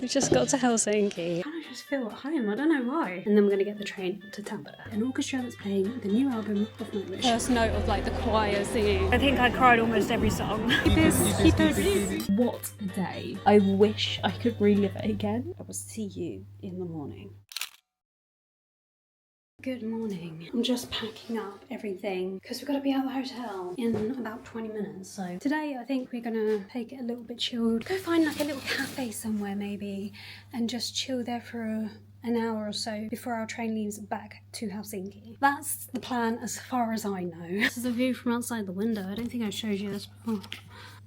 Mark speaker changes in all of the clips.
Speaker 1: We just got to Helsinki. I just feel at home, I don't know why. And then we're going to get the train to Tampere. An orchestra that's playing the new album of Nightwish. First note of like the choir singing. I think I cried almost every song. Keep this. What a day. I wish I could relive it again. I will see you in the morning. Good morning. I'm just packing up everything because we've got to be at the hotel in about 20 minutes. So today I think we're gonna take it a little bit chilled. Go find like a little cafe somewhere maybe and just chill there for an hour or so before our train leaves back to Helsinki. That's the plan as far as I know. This is the view from outside the window. I don't think I showed you this before.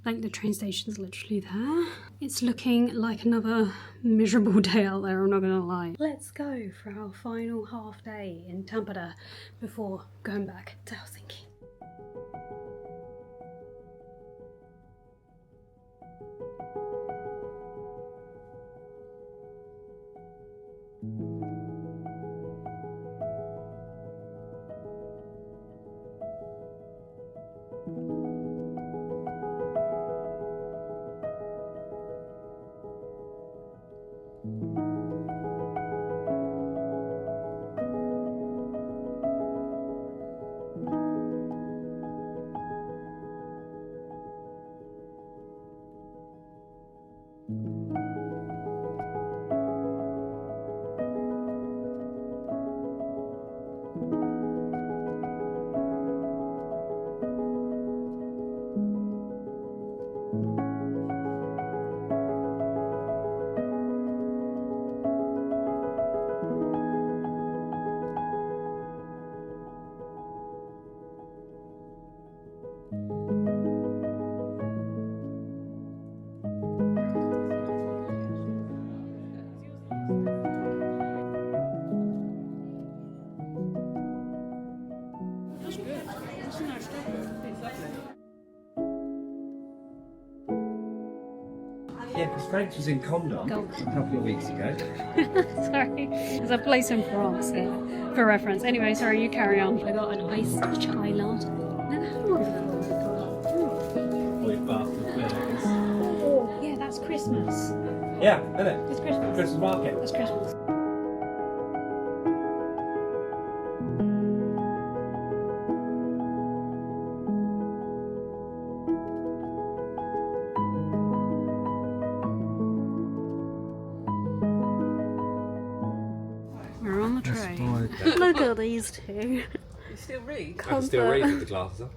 Speaker 1: Like the train station's literally there. It's looking like another miserable day out there, I'm not gonna lie. Let's go for our final half day in Tampere before going back to Helsinki.
Speaker 2: Yeah, because Frank was in Condom a couple of weeks ago.
Speaker 1: Sorry, there's a place in France here for reference. Anyway, sorry, you carry on. I got an iced chai latte. Never had one of those before.
Speaker 2: With bath and burgers.
Speaker 1: Oh, yeah, that's Christmas.
Speaker 2: Yeah, isn't it?
Speaker 1: It's Christmas.
Speaker 2: Christmas market.
Speaker 1: It's Christmas. We're on the train. Look at these two.
Speaker 3: You still read?
Speaker 2: I can still read with the glasses on.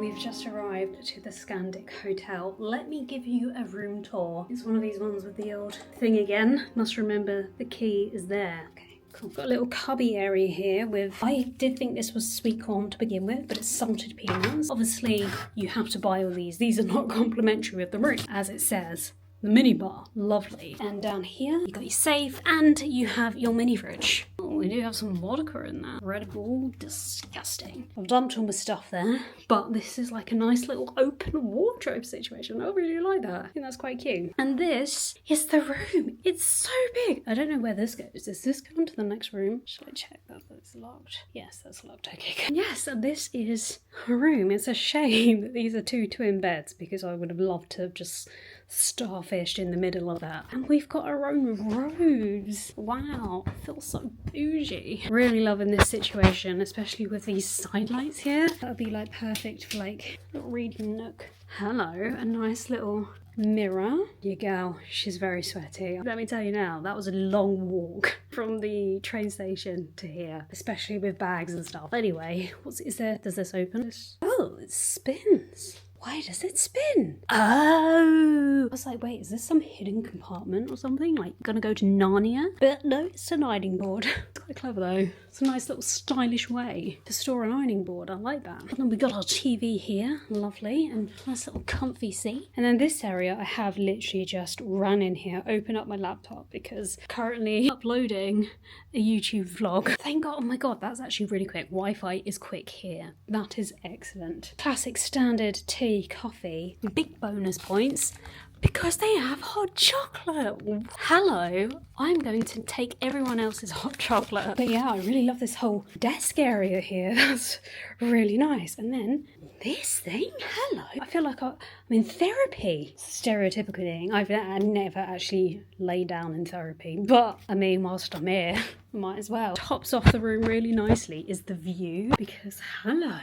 Speaker 2: We've just arrived to the Scandic Hotel. Let me give you a room tour. It's one of these ones with the old thing again. Must remember the key is there. Okay, cool. Got a little cubby area here with, I did think this was sweet corn to begin with, but it's salted peanuts. Obviously, you have to buy all these. These are not complimentary with the room, as it says. The minibar, lovely. And down here, you got your safe and you have your mini fridge. Oh, we do have some vodka in there. Red Bull, disgusting. I've dumped all my stuff there, but this is like a nice little open wardrobe situation. I really like that. I think that's quite cute. And this is the room. It's so big. I don't know where this goes. Does this go into the next room? Should I check that it's locked? Yes, that's locked. Okay. Yes, and this is a room. It's a shame that these are two twin beds because I would have loved to have just starfished in the middle of that. And we've got our own robes. Wow, I feel so bougie. Really loving this situation, especially with these side lights here. That would be like perfect for like a little reading nook. Hello, a nice little mirror. Your gal, she's very sweaty. Let me tell you now, that was a long walk from the train station to here, especially with bags and stuff. Anyway, is there? Does this open? Oh, it spins. Why does it spin? Oh! I was like, wait, is this some hidden compartment or something? Like, gonna go to Narnia? But no, it's an ironing board. It's quite clever though. It's a nice little stylish way to store an ironing board. I like that. And then we got our TV here. Lovely. And nice little comfy seat. And then this area, I have literally just run in here, open up my laptop because currently uploading a YouTube vlog. Thank God. Oh my God, that's actually really quick. Wi-Fi is quick here. That is excellent. Classic standard tea, coffee. Big bonus points because they have hot chocolate. Hello, I'm going to take everyone else's hot chocolate. But yeah, I really love this whole desk area here. That's really nice. And then this thing, hello. I feel like I'm in therapy. It's a stereotypical thing. I've never actually laid down in therapy, but I mean, whilst I'm here, might as well. Tops off the room really nicely is the view because hello.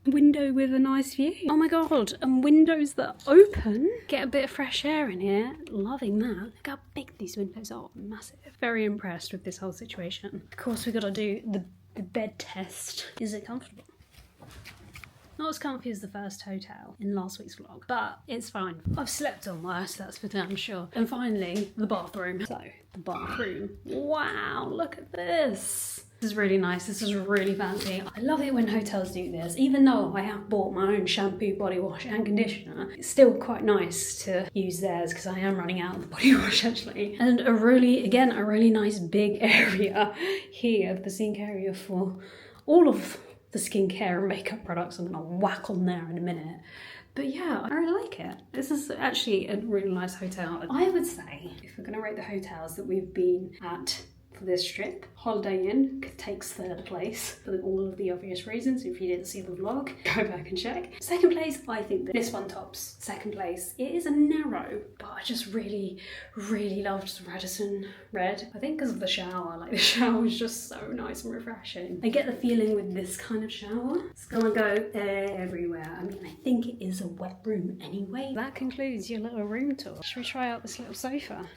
Speaker 2: Window with a nice view. Oh my God, and windows that open. Get a bit of fresh air in here. Loving that. Look how big these windows are. Massive. Very impressed with this whole situation. Of course, we've got to do the bed test. Is it comfortable? Not as comfy as the first hotel in last week's vlog, but it's fine. I've slept on worse, that's for damn sure. And finally, the bathroom. So, the bathroom. Wow, look at this. This is really nice. This is really fancy. I love it when hotels do this. Even though I have bought my own shampoo, body wash and conditioner, it's still quite nice to use theirs because I am running out of the body wash actually. And a really nice big area here, the sink area for all of the skincare and makeup products I'm gonna whack on there in a minute. But yeah, I really like it. This is actually a really nice hotel. I would say, if we're gonna rate the hotels that we've been at for this trip, Holiday Inn takes third place for all of the obvious reasons. If you didn't see the vlog, go back and check. Second place, I think that this one tops second place. It is a narrow, but I just really loved the Radisson Red. I think because of the shower, like the shower is just so nice and refreshing. I get the feeling with this kind of shower, it's gonna go everywhere. I mean, I think it is a wet room anyway. That concludes your little room tour. Should we try out this little sofa?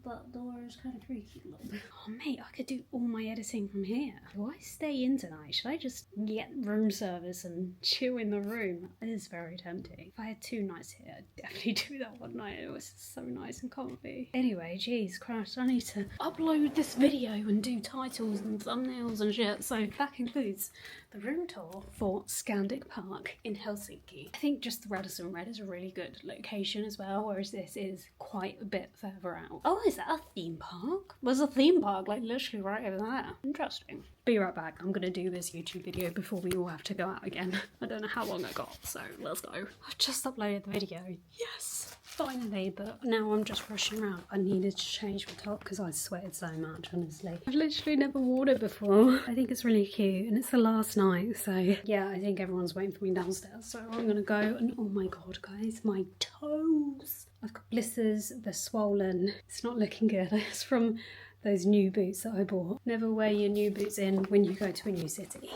Speaker 2: That door is kind of freaky. Oh mate, I could do all my editing from here. Do I stay in tonight? Should I just get room service and chill in the room? It is very tempting. If I had 2 nights here, I'd definitely do that one night. It was so nice and comfy. Anyway, geez, Christ, I need to upload this video and do titles and thumbnails and shit. So that concludes the room tour for Scandic Park in Helsinki. I think just the Radisson Red is a really good location as well, whereas this is quite a bit further out. Oh, is that a theme park? There's a theme park like literally right over there. Interesting. Be right back. I'm gonna do this YouTube video before we all have to go out again. I don't know how long I got, so let's go. I've just uploaded the video. Yes! Finally, but now I'm just rushing around. I needed to change my top because I sweated so much, honestly. I've literally never worn it before. I think it's really cute and it's the last night, so yeah, I think everyone's waiting for me downstairs. So I'm gonna go and oh my God, guys, my toes. I've got blisters, they're swollen. It's not looking good. It's from those new boots that I bought. Never wear your new boots in when you go to a new city.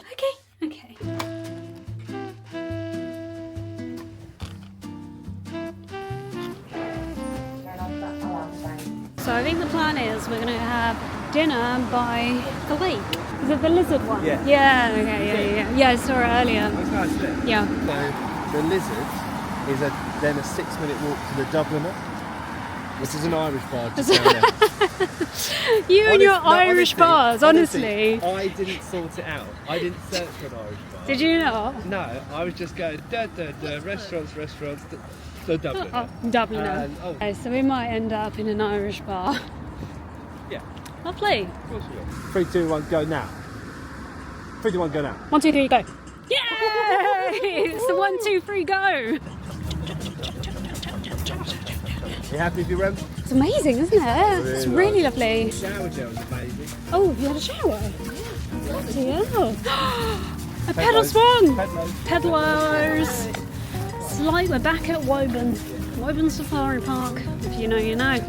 Speaker 2: Okay. So I think the plan is we're gonna have dinner by the lake. Is it the lizard one?
Speaker 3: Yeah.
Speaker 2: Yeah, okay, yeah. Yeah, I saw it earlier.
Speaker 3: That's nice, isn't it?
Speaker 2: Yeah.
Speaker 3: So the lizard is then a 6-minute walk to the Dubliner, which is an Irish bar just down there.
Speaker 2: You and your Irish bars, honestly.
Speaker 3: I didn't sort it out. I didn't search for an Irish bar.
Speaker 2: Did you not?
Speaker 3: No, I was just going restaurants, the Dubliner.
Speaker 2: Dubliner. Okay, so we might end up in an Irish bar.
Speaker 3: Yeah.
Speaker 2: Lovely.
Speaker 3: Of course we will. 3, 2, 1, go now. 3, 2, 1, go now.
Speaker 2: 1, 2, 3, go. Yay! It's the 1, 2, 3, go.
Speaker 3: You happy with your room?
Speaker 2: It's amazing, isn't it? It's really lovely.
Speaker 3: The shower gel is amazing.
Speaker 2: Oh, you had a shower? Bloody hell. A pedal swan! Pedalers! It's like we're back at Woburn Safari Park. If you know, you know.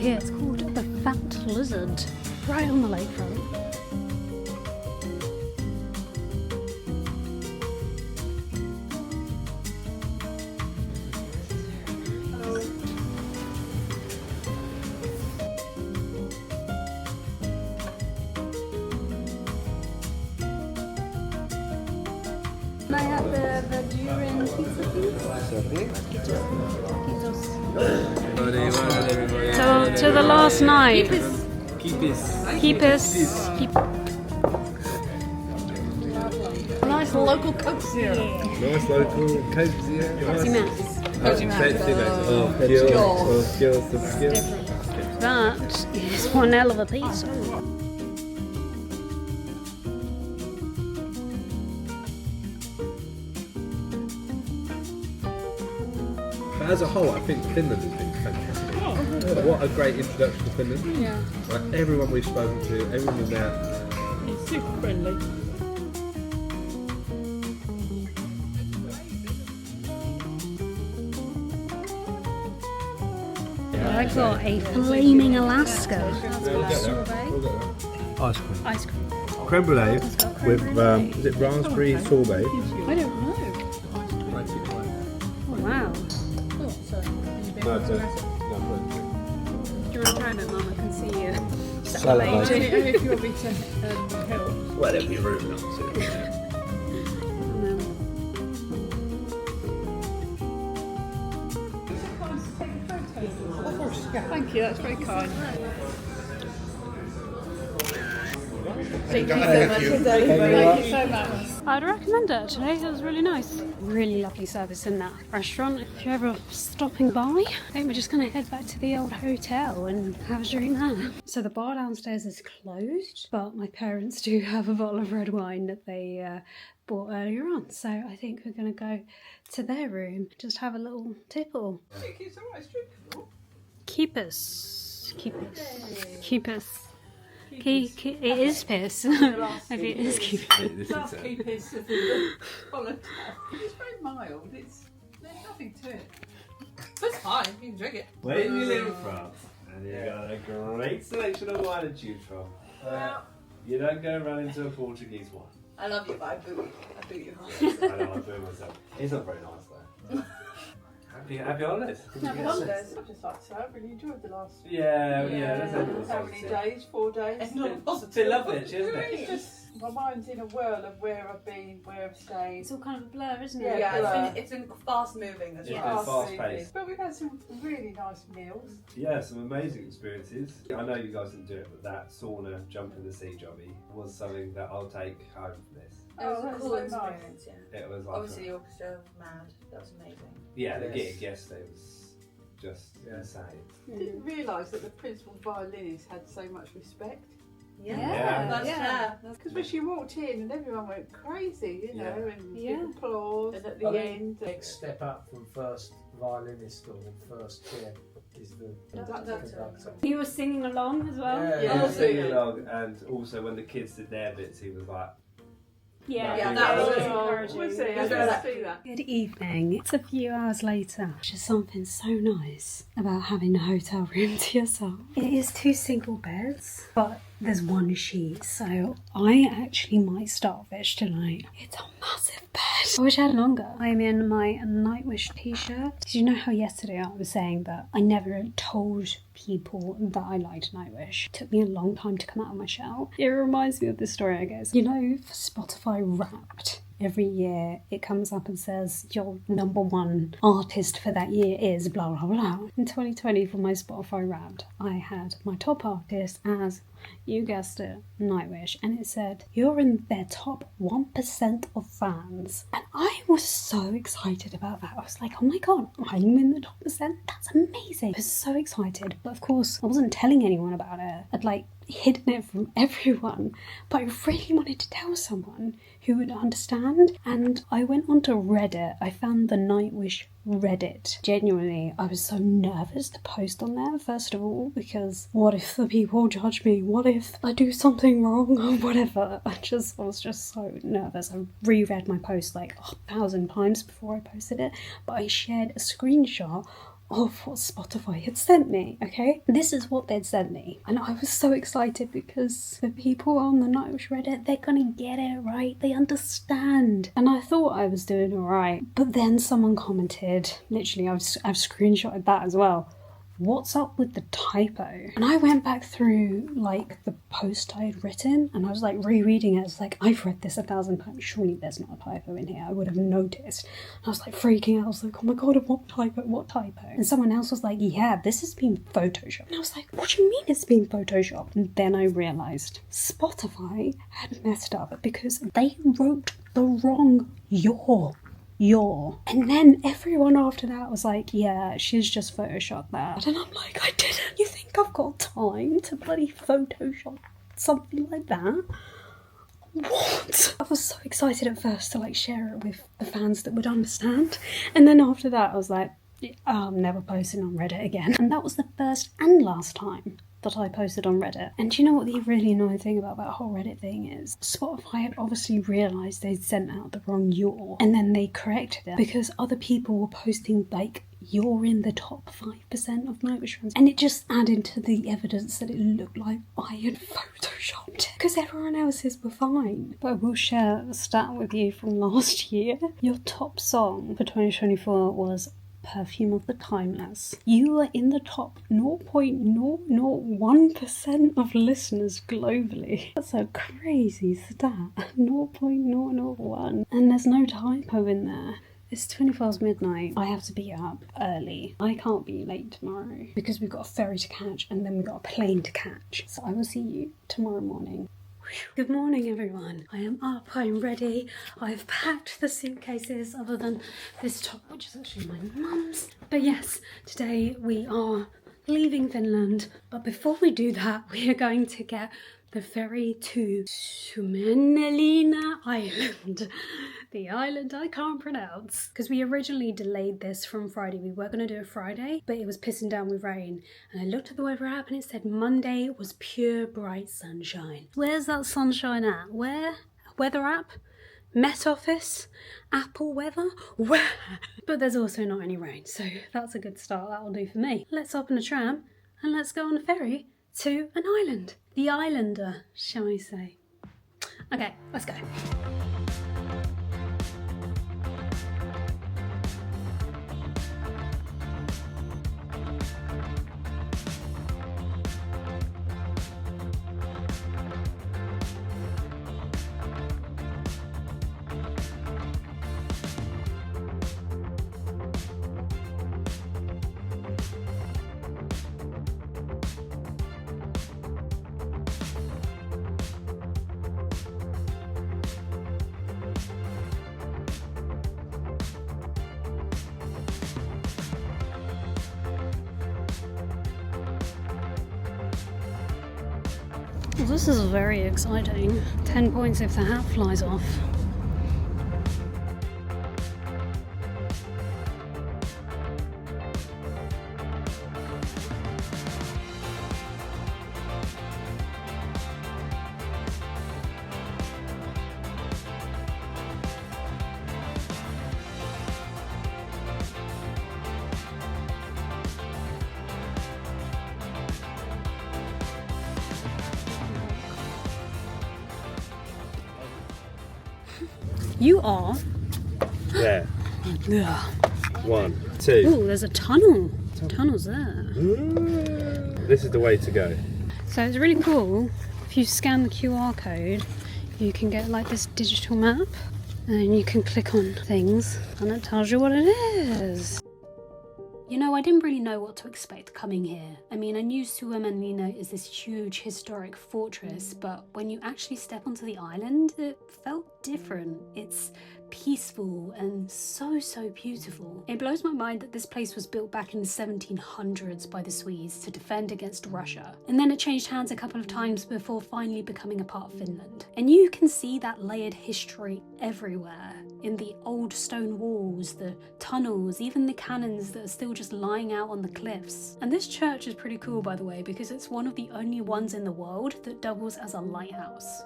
Speaker 1: here. It's called the Fat Lizard, right on the lakefront. Can I have the durian pizza, please? To the last night. Keep us. Nice local Coke Zero.
Speaker 3: Nice local Coke Zero.
Speaker 1: Cozy That is one hell of a pizza.
Speaker 3: But as a whole, I think Finland has been fantastic. What a great introduction to Finland.
Speaker 1: Yeah.
Speaker 3: Like everyone we've spoken to, everyone we met.
Speaker 4: It's super friendly.
Speaker 1: I got a flaming Alaska.
Speaker 3: Ice cream.
Speaker 1: Ice cream.
Speaker 3: Creme brulee with, is it raspberry sorbet?
Speaker 1: I don't know. Oh, wow.
Speaker 3: No, it's
Speaker 1: Do you want to try it, Mum? I can see you.
Speaker 3: salad.
Speaker 4: If you want me to help.
Speaker 3: Well, there'll be room not to.
Speaker 4: Thank you, that's very kind.
Speaker 3: Thank
Speaker 4: Thank you so much.
Speaker 1: I'd recommend it actually, it was really nice. Really lovely service in that restaurant. If you're ever stopping by, I think we're just going to head back to the old hotel and have a drink there. So the bar downstairs is closed, but my parents do have a bottle of red wine that they bought earlier on. So I think we're going to go to their room, just have a little tipple.
Speaker 4: It's alright, it's drinkable.
Speaker 1: Keep us. It is piss. Maybe it is keep us.
Speaker 4: Last key piece of the holiday. It's very mild. There's nothing to it. But it's fine. You can drink it.
Speaker 3: When you live in France and you got a great selection of wine to choose from, you don't go run into a Portuguese one.
Speaker 4: I love you, but I boo you.
Speaker 3: I know, I do myself. It's not very nice though. Happy holidays.
Speaker 4: Happy holidays. I'd just like to say I really enjoyed the last.
Speaker 3: Yeah.
Speaker 4: How many days? 4 days.
Speaker 3: It's a bit lovely, actually, isn't it?
Speaker 4: It's just my mind's in a whirl of where I've been, where I've stayed.
Speaker 1: It's all kind of a blur, isn't it?
Speaker 4: Yeah,
Speaker 5: it's been fast moving as
Speaker 3: Yeah.
Speaker 5: well.
Speaker 3: It's fast paced.
Speaker 4: But we've had some really nice meals.
Speaker 3: Yeah, some amazing experiences. I know you guys didn't do it, but that sauna jump in the sea jobby was something that I'll take home from this.
Speaker 5: It was a
Speaker 4: that's
Speaker 5: cool
Speaker 4: so
Speaker 5: experience, yeah.
Speaker 3: It was like
Speaker 5: Obviously, the orchestra mad. That was amazing.
Speaker 3: yeah, the
Speaker 4: Yes.
Speaker 3: gig yesterday was just insane.
Speaker 4: I didn't realise that the principal violinist had so much respect.
Speaker 3: Yeah.
Speaker 5: That's fair.
Speaker 4: Because when she walked in and everyone went crazy, you know, and big applause, and at the
Speaker 6: I think
Speaker 4: end.
Speaker 6: next step up from first violinist or first chair is the conductor.
Speaker 1: You were singing along as well?
Speaker 4: Yeah.
Speaker 3: Singing along, and also when the kids did their bits, he was like,
Speaker 5: Yeah,
Speaker 3: that was
Speaker 1: encouraging.
Speaker 4: We'll see. I
Speaker 5: It was
Speaker 4: don't see that.
Speaker 1: Good evening. It's a few hours later. Just something so nice about having a hotel room to yourself. It is 2 single beds, but there's 1 sheet, so I actually might starfish tonight. It's a massive bed. I wish I had longer. I'm in my nightwish t-shirt. Did you know how yesterday I was saying that I never told people that I liked nightwish? It took me a long time to come out of my shell. It reminds me of this story, I guess. You know, for Spotify Wrapped, every year it comes up and says your #1 artist for that year is blah blah blah. In 2020 for my Spotify Wrapped, I had my top artist as, you guessed it, nightwish, and it said you're in their top 1% of fans, and I was so excited about that. I was like, oh my god, I'm in the top percent, that's amazing. I was so excited, but of course I wasn't telling anyone about it. I'd hidden it from everyone, but I really wanted to tell someone who would understand, and I went onto Reddit. I found the Nightwish Reddit. Genuinely, I was so nervous to post on there, first of all, because what if the people judge me? What if I do something wrong or whatever? I was just so nervous. I reread my post 1,000 times before I posted it, but I shared a screenshot of what Spotify had sent me, okay? This is what they'd sent me. And I was so excited because the people on the Nightwish Reddit, they're gonna get it right. They understand. And I thought I was doing alright. But then someone commented, literally, I've screenshotted that as well. What's up with the typo? And I went back through like the post I had written and I was like rereading it. It's like, I've read this 1,000 times. Surely there's not a typo in here. I would have noticed. And I was like freaking out. I was like, oh my god, what typo? What typo? And someone else was like, yeah, this has been photoshopped. And I was like, what do you mean it's been photoshopped? And then I realised Spotify had messed up because they wrote the wrong your. And then everyone after that was like, yeah, she's just photoshopped that. And I'm like, I didn't. You think I've got time to bloody photoshop something like that? What? I was so excited at first to like share it with the fans that would understand. And then after that I was like, I'm never posting on Reddit again. And that was the first and last time that I posted on Reddit. And do you know what the really annoying thing about that whole Reddit thing is? Spotify had obviously realised they'd sent out the wrong URL and then they corrected it because other people were posting like, you're in the top 5% of Nightwish fans. And it just added to the evidence that it looked like I had photoshopped it because everyone else's were fine. But I will share a stat with you from last year. Your top song for 2024 was Perfume of the Timeless. You were in the top 0.001% of listeners globally. That's a crazy stat. 0.001. And there's no typo in there. It's 20 past midnight. I have to be up early. I can't be late tomorrow because we've got a ferry to catch and then we've got a plane to catch. So I will see you tomorrow morning. Good morning everyone. I am up, I'm ready. I've packed the suitcases other than this top, which is actually my mum's. But yes, today we are leaving Finland. But before we do that, we are going to get the ferry to Suomenlinna Island. The island I can't pronounce. Because we originally delayed this from Friday. We were going to do it Friday, but it was pissing down with rain. And I looked at the weather app and it said Monday was pure bright sunshine. Where's that sunshine at? Where? Weather app? Met Office? Apple Weather? Where? But there's also not any rain, so that's a good start. That'll do for me. Let's hop on a tram and let's go on a ferry to an island. The Islander, shall we say. Okay, let's go. Well, this is very exciting. 10 points if the hat flies off. You are?
Speaker 3: There.
Speaker 1: Yeah.
Speaker 3: 1, 2.
Speaker 1: Oh, there's a tunnel. Tunnel's there.
Speaker 3: This is the way to go.
Speaker 1: So it's really cool. If you scan the QR code, you can get like this digital map and then you can click on things and it tells you what it is. You know, I didn't really know what to expect coming here. I mean, I knew Suomenlinna is this huge historic fortress, but when you actually step onto the island, it felt different. It's peaceful and so beautiful. It blows my mind that this place was built back in the 1700s by the Swedes to defend against Russia. And then it changed hands a couple of times before finally becoming a part of Finland. And you can see that layered history everywhere. In the old stone walls, the tunnels, even the cannons that are still just lying out on the cliffs. And this church is pretty cool, by the way, because it's one of the only ones in the world that doubles as a lighthouse.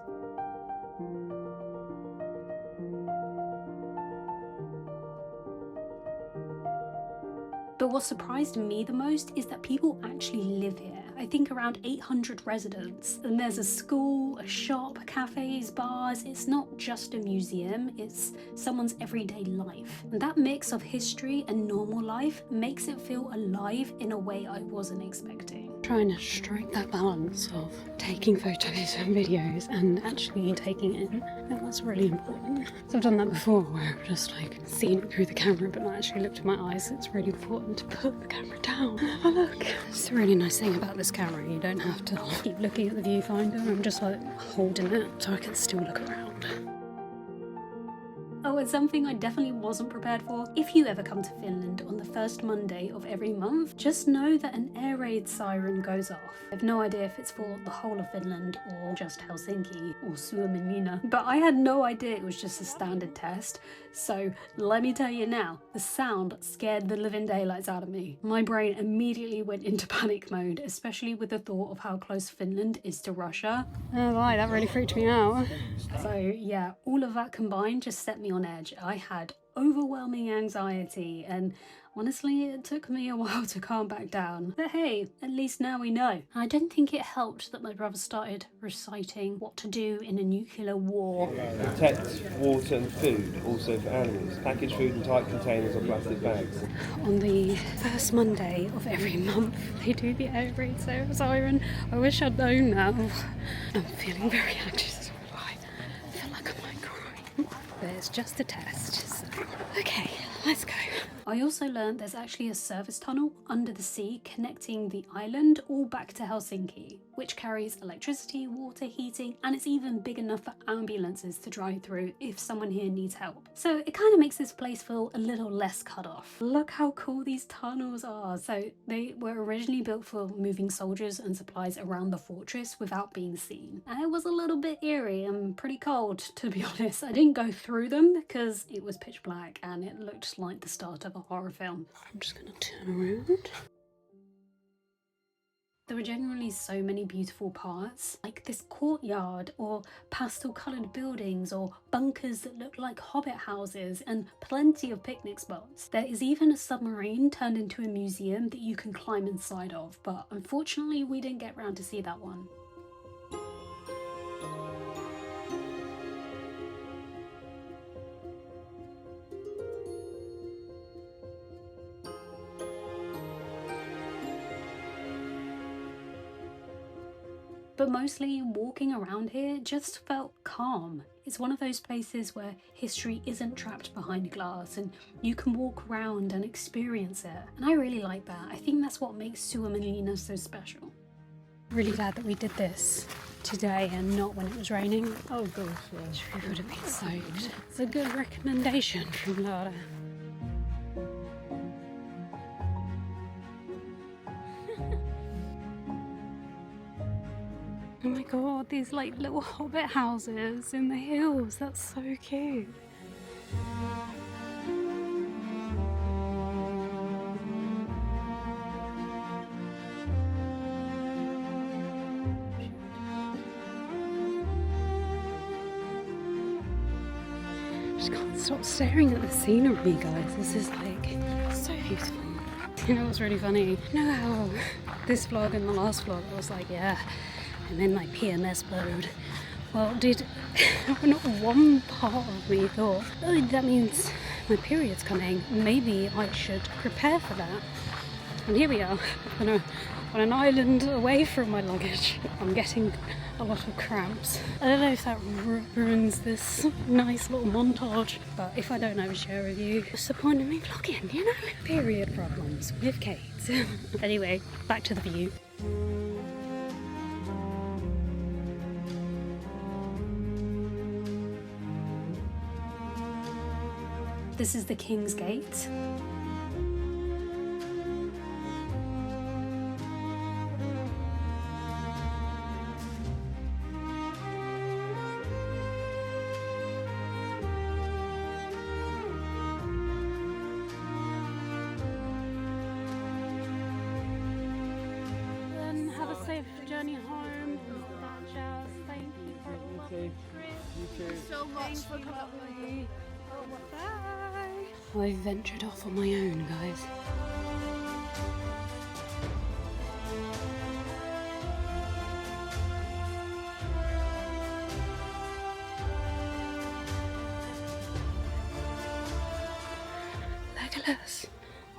Speaker 1: But
Speaker 2: what surprised me the most is that people actually live here. I think around 800 residents, and there's a school, a shop, cafes, bars. It's not just a museum, it's someone's everyday life. And that mix of history and normal life makes it feel alive in a way I wasn't expecting.
Speaker 1: Trying to strike that balance of taking photos and videos and actually taking it in. I think that's really important. So I've done that before where I've just like seen it through the camera but not actually looked at my eyes. It's really important to put the camera down and have a look. It's the really nice thing about this camera. You don't have to keep looking at the viewfinder. I'm just like holding it so I can still look around.
Speaker 2: Oh, it's something I definitely wasn't prepared for. If you ever come to Finland on the first Monday of every month, just know that an air raid siren goes off. I have no idea if it's for the whole of Finland or just Helsinki or Suomenlinna, but I had no idea it was just a standard test. So let me tell you now, the sound scared the living daylights out of me. My brain immediately went into panic mode, especially with the thought of how close Finland is to Russia.
Speaker 1: Oh, right, that really freaked me out.
Speaker 2: So yeah, all of that combined just set me on edge. I had overwhelming anxiety and honestly it took me a while to calm back down. But hey, at least now we know. I don't think it helped that my brother started reciting what to do in a nuclear war.
Speaker 3: Protect water and food, also for animals. Package food in tight containers or plastic bags.
Speaker 1: On the first Monday of every month, they do the air raid siren. I wish I'd known that. I'm feeling very anxious. I feel like I might cry. But it's just a test, so okay, let's go.
Speaker 2: I also learned there's actually a service tunnel under the sea connecting the island all back to Helsinki, which carries electricity, water, heating, and it's even big enough for ambulances to drive through if someone here needs help. So it kind of makes this place feel a little less cut off. Look how cool these tunnels are. So they were originally built for moving soldiers and supplies around the fortress without being seen. And it was a little bit eerie and pretty cold, to be honest. I didn't go through them because it was pitch black and it looked like the start of a horror film.
Speaker 1: I'm just gonna turn around.
Speaker 2: There are generally so many beautiful parts, like this courtyard or pastel-coloured buildings or bunkers that look like hobbit houses and plenty of picnic spots. There is even a submarine turned into a museum that you can climb inside of, but unfortunately we didn't get round to see that one. But mostly walking around here just felt calm. It's one of those places where history isn't trapped behind glass and you can walk around and experience it. And I really like that. I think that's what makes Suomenlinna so special.
Speaker 1: Really glad that we did this today and not when it was raining.
Speaker 4: Oh gosh, yeah.
Speaker 1: We would have been soaked. It's a good recommendation from Lara. Oh my god, these like little hobbit houses in the hills, that's so cute. Just can't stop staring at the scenery, guys. This is like so beautiful. You know what's really funny? You know how this vlog and the last vlog I was like, yeah, and then like PMS mode. Well, not one part of me thought, oh, that means my period's coming. Maybe I should prepare for that. And here we are, on an island away from my luggage. I'm getting a lot of cramps. I don't know if that ruins this nice little montage, but if I don't overshare with you, what's the point of me vlogging, you know? Period problems with Kate. Anyway, back to the view.
Speaker 2: This is the King's Gate.
Speaker 1: Then have a safe journey home. Thank you for all that.
Speaker 3: You too.
Speaker 4: So much for coming.
Speaker 1: Bye. I ventured off on my own, guys. Alice,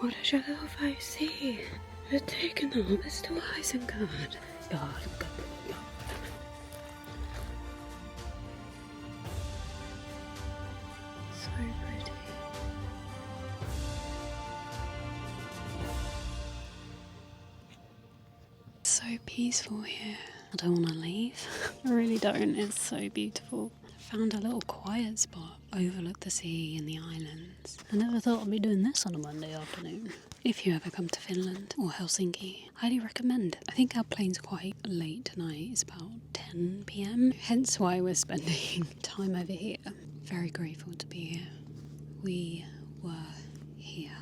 Speaker 1: what does your little face see? You're taken up, it's to Isengard. So pretty. So peaceful here. I don't want to leave. I really don't. It's so beautiful. I found a little quiet spot, overlook the sea and the islands. I never thought I'd be doing this on a Monday afternoon. If you ever come to Finland or Helsinki, highly recommend. I think our plane's quite late tonight. It's about 10 p.m. Hence why we're spending time over here. Very grateful to be here. We were here.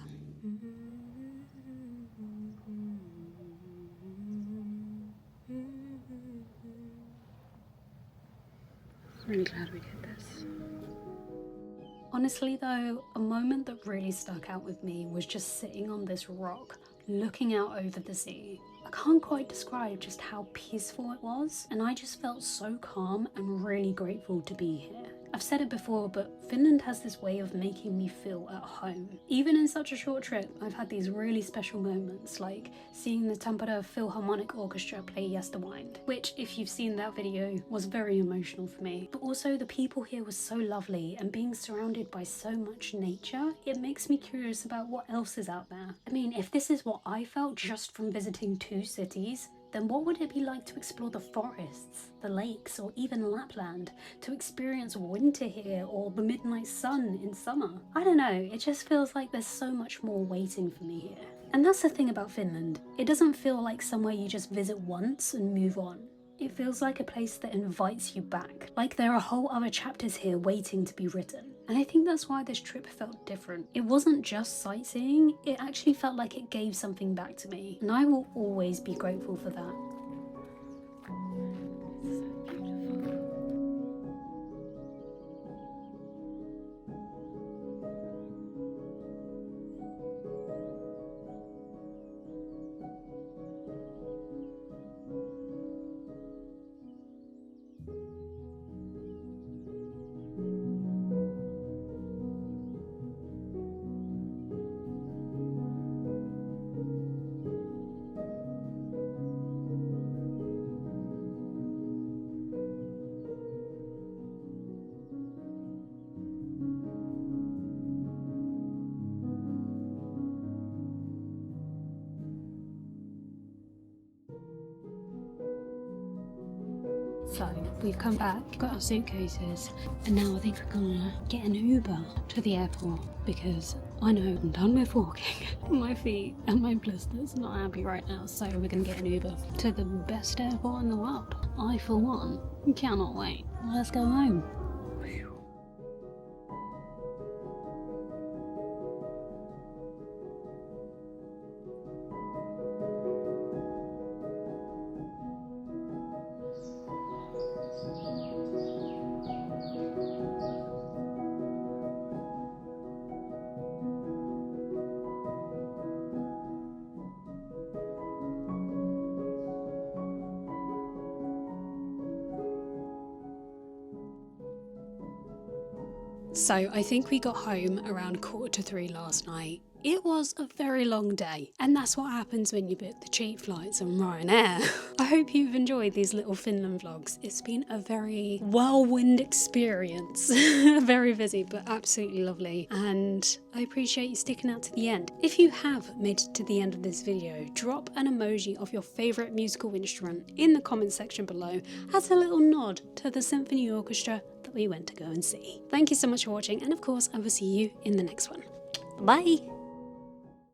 Speaker 1: Really glad we did this. Honestly though, a moment that really stuck out with me was just sitting on this rock, looking out over the sea. I can't quite describe just how peaceful it was, and I just felt so calm and really grateful to be here. I've said it before, but Finland has this way of making me feel at home. Even in such a short trip, I've had these really special moments, like seeing the Tampere Philharmonic Orchestra play Yesterwind, which, if you've seen that video, was very emotional for me. But also the people here were so lovely, and being surrounded by so much nature, it makes me curious about what else is out there. I mean, if this is what I felt just from visiting 2 cities, then what would it be like to explore the forests, the lakes, or even Lapland, to experience winter here or the midnight sun in summer? I don't know, it just feels like there's so much more waiting for me here. And that's the thing about Finland. It doesn't feel like somewhere you just visit once and move on. It feels like a place that invites you back, like there are whole other chapters here waiting to be written. And I think that's why this trip felt different. It wasn't just sightseeing, it actually felt like it gave something back to me, and I will always be grateful for that. So we've come back, got our suitcases, and now I think we're gonna get an Uber to the airport because I know I'm done with walking. My feet and my blisters are not happy right now, so we're gonna get an Uber to the best airport in the world. I, for one, cannot wait. Let's go home. So I think we got home around 2:45 last night. It was a very long day, and that's what happens when you book the cheap flights on Ryanair. I hope you've enjoyed these little Finland vlogs. It's been a very whirlwind experience. Very busy, but absolutely lovely, and I appreciate you sticking out to the end. If you have made it to the end of this video, drop an emoji of your favourite musical instrument in the comment section below as a little nod to the symphony orchestra that we went to go and see. Thank you so much for watching, and of course I will see you in the next one. Bye!